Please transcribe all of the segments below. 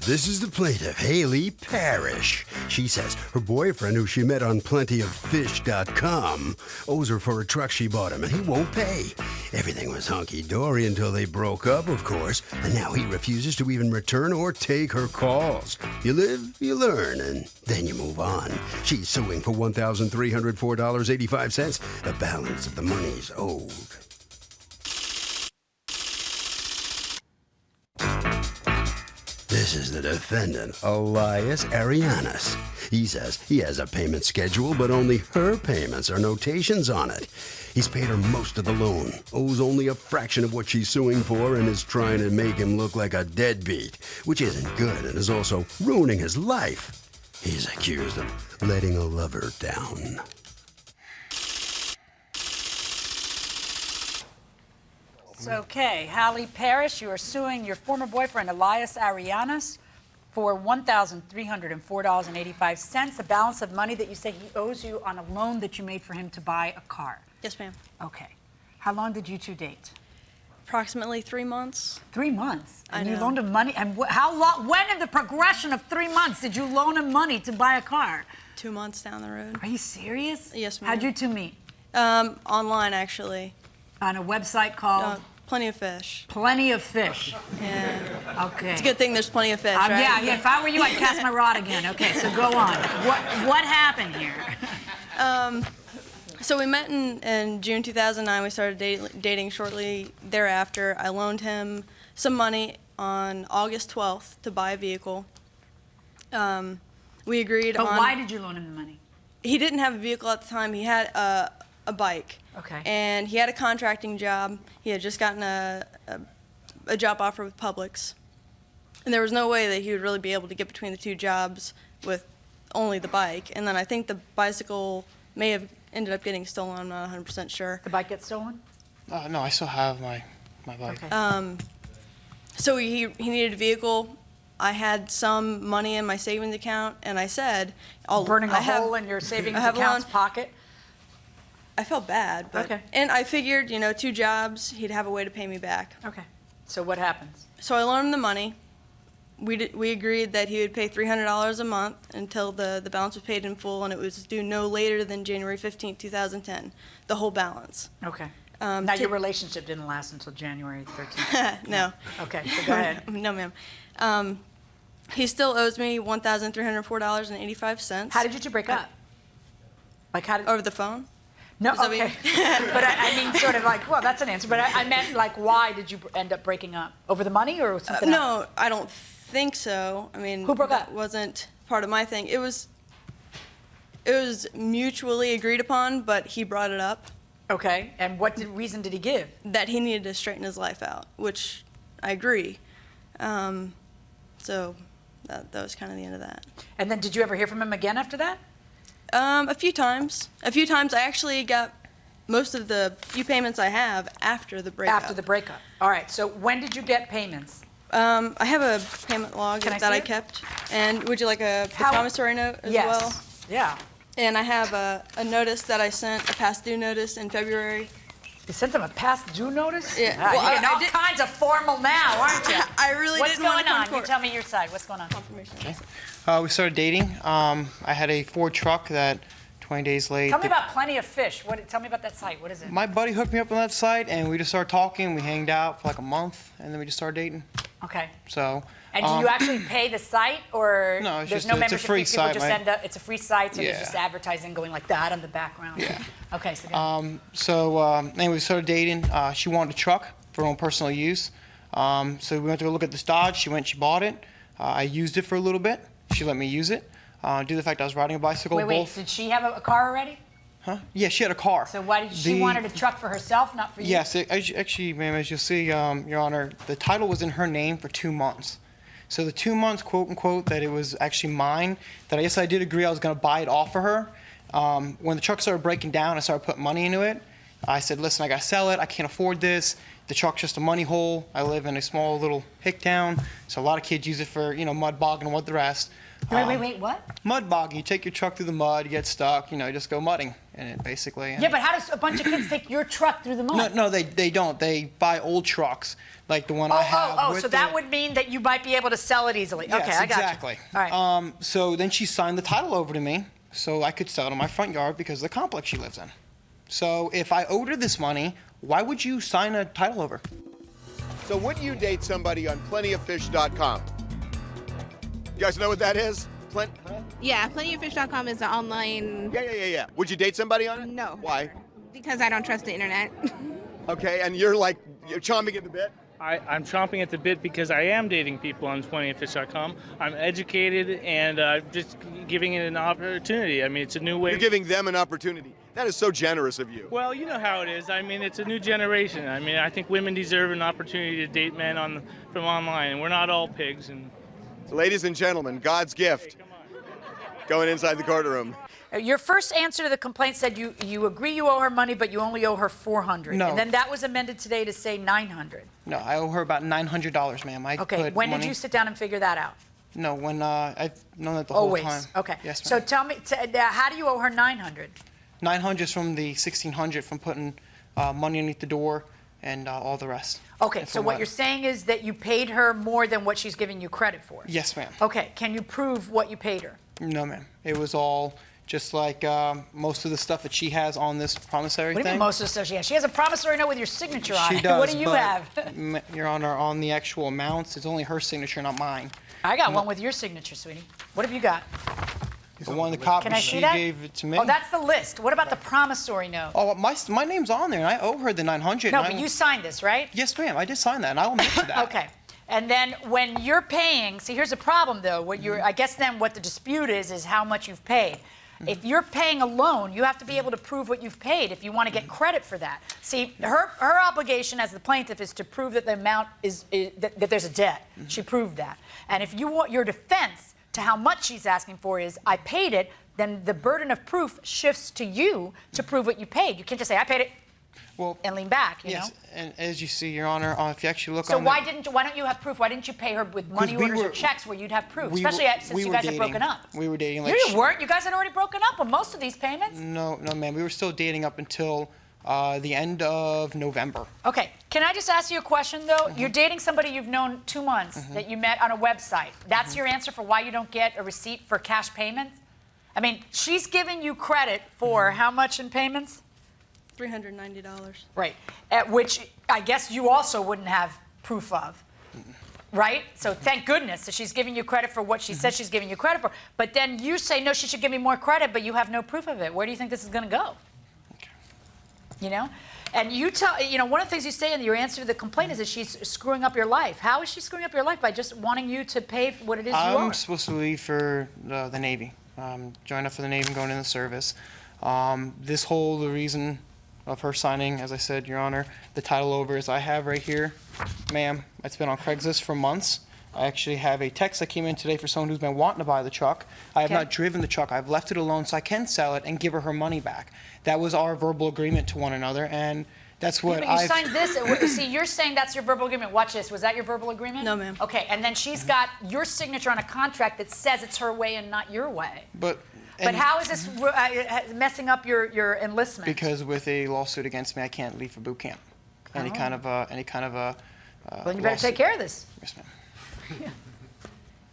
This is the plaintiff, Haley Parrish. She says her boyfriend, who she met on plentyoffish.com, owes her for a truck she bought him, and he won't pay. Everything was hunky-dory until they broke up, of course, and now he refuses to even return or take her calls. You live, you learn, and then you move on. She's suing for $1,304.85. The balance of the money's owed. This is the defendant, Elias Arianas. He says he has a payment schedule, but only her payments are notations on it. He's paid her most of the loan, owes only a fraction of what she's suing for, and is trying to make him look like a deadbeat, which isn't good and is also ruining his life. He's accused of letting a lover down. Okay, Haley Parrish, you are suing your former boyfriend, Elias Arianas, for $1,304.85, the balance of money that you say he owes you on a loan that you made for him to buy a car. Yes, ma'am. Okay. How long did you two date? Approximately 3 months. 3 months? And I you know. loaned him money? And how long, when in the progression of 3 months did you loan him money to buy a car? 2 months down the road. Are you serious? Yes, ma'am. How'd you two meet? Online, actually. On a website called? Plenty of Fish. Plenty of Fish. Yeah. Okay. It's a good thing there's plenty of fish, right? Yeah, if I were you, I'd cast my rod again. Okay, so go on. What happened here? So we met in June 2009. We started dating shortly thereafter. I loaned him some money on August 12th to buy a vehicle. We agreed on... But why did you loan him the money? He didn't have a vehicle at the time. He had a bike. Okay. And he had a contracting job. He had just gotten a job offer with Publix. And there was no way that he would really be able to get between the two jobs with only the bike. And then I think the bicycle may have ended up getting stolen. I'm not 100% sure. The bike get stolen? No, I still have my bike. Okay. So he needed a vehicle. I had some money in my savings account, and I said, Burning a hole in your savings I have account's one. pocket? I felt bad, but Okay. and I figured, 2 jobs, he'd have a way to pay me back. Okay. So what happens? So I loaned him the money. We agreed that he would pay $300 a month until the balance was paid in full, and it was due no later than January 15th, 2010, the whole balance. Okay. Now, your relationship didn't last until January 13th? No. Okay, so go ahead. No, ma'am. He still owes me $1,304.85. How did you two break up? Like, how did... Over the phone? No, Is that what okay. But I mean, sort of like, well, that's an answer. But I meant, like, why did you end up breaking up? Over the money or something else? No, I don't think so. I mean, Who broke that up? wasn't part of my thing. It was mutually agreed upon, but he brought it up. Okay, and what reason did he give? That he needed to straighten his life out, which I agree. So that was kind of the end of that. And then did you ever hear from him again after that? A few times. I actually got most of the few payments I have after the breakup. After the breakup. All right, so when did you get payments? I have a payment log Can I that see I it? kept. And would you like a promissory note as Yes. well? Yeah. And I have a notice that I sent, a past due notice in February. You sent them a past due notice? Yeah. Ah, Well, you're getting I all did- kinds of formal now, aren't you? I really What's didn't want going to come on? to You court. tell me your side. What's going on? Confirmation. We started dating. I had a Ford truck that 20 days late. Tell me about Plenty of Fish. Tell me about that site. What is it? My buddy hooked me up on that site, and we just started talking. We hanged out for like a month, and then we just started dating. Okay. So. And do you actually pay the site, or No, it's there's just no it's a membership free fee? People site, just right? end up. It's a free site, so there's Yeah. just advertising going like that in the background. Yeah. Okay. So. Anyway, we started dating. She wanted a truck for her own personal use. So we went to go look at this Dodge. She bought it. I used it for a little bit. She let me use it. Due to the fact I was riding a bicycle. Wait. Did she have a car already? Huh? Yeah, she had a car. So why did she wanted a truck for herself, not for you? Yes, actually, ma'am, as you'll see, Your Honor, the title was in her name for 2 months. So the 2 months, quote unquote, that it was actually mine, that I did agree I was going to buy it off of her. When the truck started breaking down, I started putting money into it. I said, listen, I got to sell it. I can't afford this. The truck's just a money hole. I live in a small little hick town, so a lot of kids use it for, mud bogging and what the rest. Wait, what? Mud bogging. You take your truck through the mud, you get stuck, you just go mudding. in it, basically. Yeah, but how does a bunch of kids take your truck through the mud? No, they don't. They buy old trucks, like the one I have. So that would mean that you might be able to sell it easily. Yes, Okay, I got exactly. you. All right. So then she signed the title over to me, so I could sell it in my front yard because of the complex she lives in. So if I owed her this money, why would you sign a title over? So would you date somebody on plentyoffish.com? You guys know what that is? Yeah, plentyoffish.com is an online. Yeah. Would you date somebody on it? No. Why? Because I don't trust the internet. Okay, and you're chomping at the bit? I'm chomping at the bit because I am dating people on plentyoffish.com. I'm educated and just giving it an opportunity. I mean, it's a new way. You're giving them an opportunity. That is so generous of you. Well, you know how it is. I mean, it's a new generation. I mean, I think women deserve an opportunity to date men from online, and we're not all pigs. And Ladies and gentlemen, God's gift. Going inside the courtroom. Your first answer to the complaint said you agree you owe her money, but you only owe her $400. No. And then that was amended today to say $900. No, I owe her about $900, ma'am. Okay, when did you sit down and figure that out? No, when I've known that the whole Always. time. Okay. Yes, So ma'am. tell me, how do you owe her $900? 900 from the 1600 from putting money underneath the door and all the rest. Okay, And so from what you're saying is that you paid her more than what she's giving you credit for? Yes, ma'am. Okay, can you prove what you paid her? No, ma'am. It was all just like most of the stuff that she has on this promissory What do you thing. mean most of the stuff she has? She has a promissory note with your signature on She it. does, What do you but, have? Your Honor, on the actual amounts, it's only her signature, not mine. I got one with your signature, sweetie. What have you got? The one, the copy Can I see she that? gave it to me. Oh, that's the list. What about the promissory note? Oh, my name's on there, and I owe her the 900. No, and but you signed this, right? Yes, ma'am. I did sign that, and I'll admit to that. Okay. And then when you're paying, see, here's the problem, though. What you're, I guess then what the dispute is how much you've paid. If you're paying a loan, you have to be able to prove what you've paid if you want to get credit for that. See, her obligation as the plaintiff is to prove that the amount is that there's a debt. She proved that. And if you want your defense to how much she's asking for is, I paid it, then the burden of proof shifts to you to prove what you paid. You can't just say, I paid it, and lean back, you Yes, know? and as you see, Your Honor, if you actually look So on why don't you have proof? Why didn't you pay her with money we orders or were- checks where you'd have proof? we Especially were- since we you were guys have dating. broken up. We were dating, like, You weren't. You guys had already broken up on most of these payments. No, ma'am. We were still dating up until the end of November. Okay. Can I just ask you a question, though? You're dating somebody you've known 2 months that you met on a website. That's your answer for why you don't get a receipt for cash payments? I mean, she's giving you credit for how much in payments? $390. Right. At which I guess you also wouldn't have proof of. Right? So thank goodness that she's giving you credit for what she says she's giving you credit for. But then you say, no, she should give me more credit, but you have no proof of it. Where do you think this is going to go? You know? And you tell, you know, one of the things you say in your answer to the complaint is that she's screwing up your life. How is she screwing up your life? By just wanting you to pay for what it is you I'm are. supposed to leave for the Navy. Join up for the Navy and going in the service. The reason of her signing, as I said, Your Honor, the title over is I have right here, ma'am. It's been on Craigslist for months. I actually have a text that came in today for someone who's been wanting to buy the truck. I have Okay. not driven the truck. I've left it alone so I can sell it and give her money back. That was our verbal agreement to one another, and that's what But you I've... signed this. See, you're saying that's your verbal agreement. Watch this. Was that your verbal agreement? No, ma'am. Okay, and then she's got your signature on a contract that says it's her way and not your way. But But how is this messing up your enlistment? Because with a lawsuit against me, I can't leave for boot camp. Any kind of a well, then you better lawsuit. take care of this. Yes, ma'am.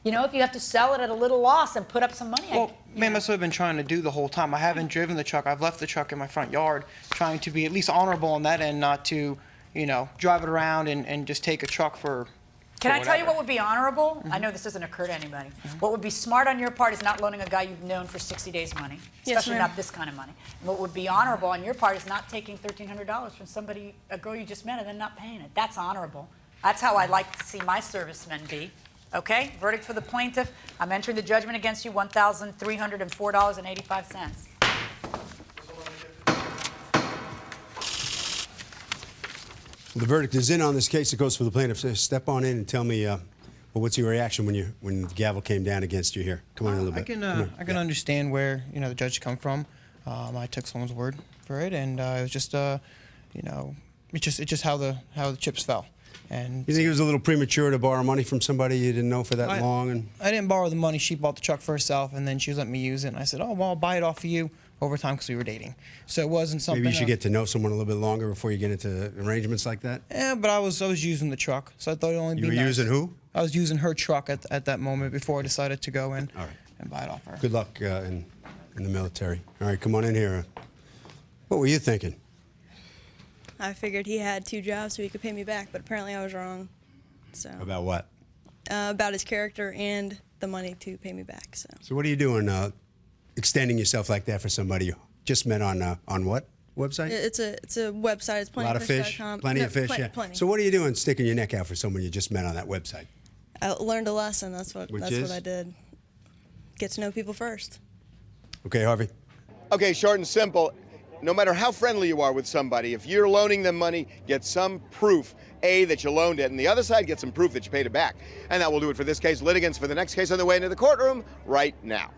You know, if you have to sell it at a little loss and put up some money. Well, ma'am, that's what I've been trying to do the whole time. I haven't driven the truck. I've left the truck in my front yard, trying to be at least honorable on that end, not to, you know, drive it around and just take a truck for. Can I tell you whatever. what would be honorable? I know this doesn't occur to anybody. What would be smart on your part is not loaning a guy you've known for 60 days money, Yes, especially ma'am. not this kind of money. And what would be honorable on your part is not taking $1,300 from somebody, a girl you just met, and then not paying it. That's honorable. That's how I like to see my servicemen be. Okay? Verdict for the plaintiff. I'm entering the judgment against you, $1,304.85. The verdict is in on this case. It goes for the plaintiff. So step on in and tell me, well, what's your reaction when the gavel came down against you here? Come on in a little bit. I can understand where the judge come from. I took someone's word for it, and it was just it's just how the chips fell. And You think it was a little premature to borrow money from somebody you didn't know for that I- long? And I didn't borrow the money. She bought the truck for herself, and then she was letting me use it. And I said, "Oh, well, I'll buy it off of you over time because we were dating. So it wasn't something. Maybe you should get to know someone a little bit longer before you get into arrangements like that. Yeah, but I was using the truck, so I thought it'd only be You were nice. using who? I was using her truck at that moment before I decided to go in All right. and buy it off her. Good luck in the military. All right, come on in here. What were you thinking? I figured he had 2 jobs so he could pay me back, but apparently I was wrong. So About what? about his character and the money to pay me back. So what are you doing extending yourself like that for somebody you just met on what website? It's a website. It's A lot of fish, plaintiff.com. plenty No, of fish, yeah. Plenty. So what are you doing sticking your neck out for someone you just met on that website? I learned a lesson. That's what Which is? I did. Get to know people first. Okay, Harvey. Okay, short and simple. No matter how friendly you are with somebody, if you're loaning them money, get some proof, A, that you loaned it, and the other side, get some proof that you paid it back. And that will do it for this case. Litigants for the next case on the way into the courtroom right now.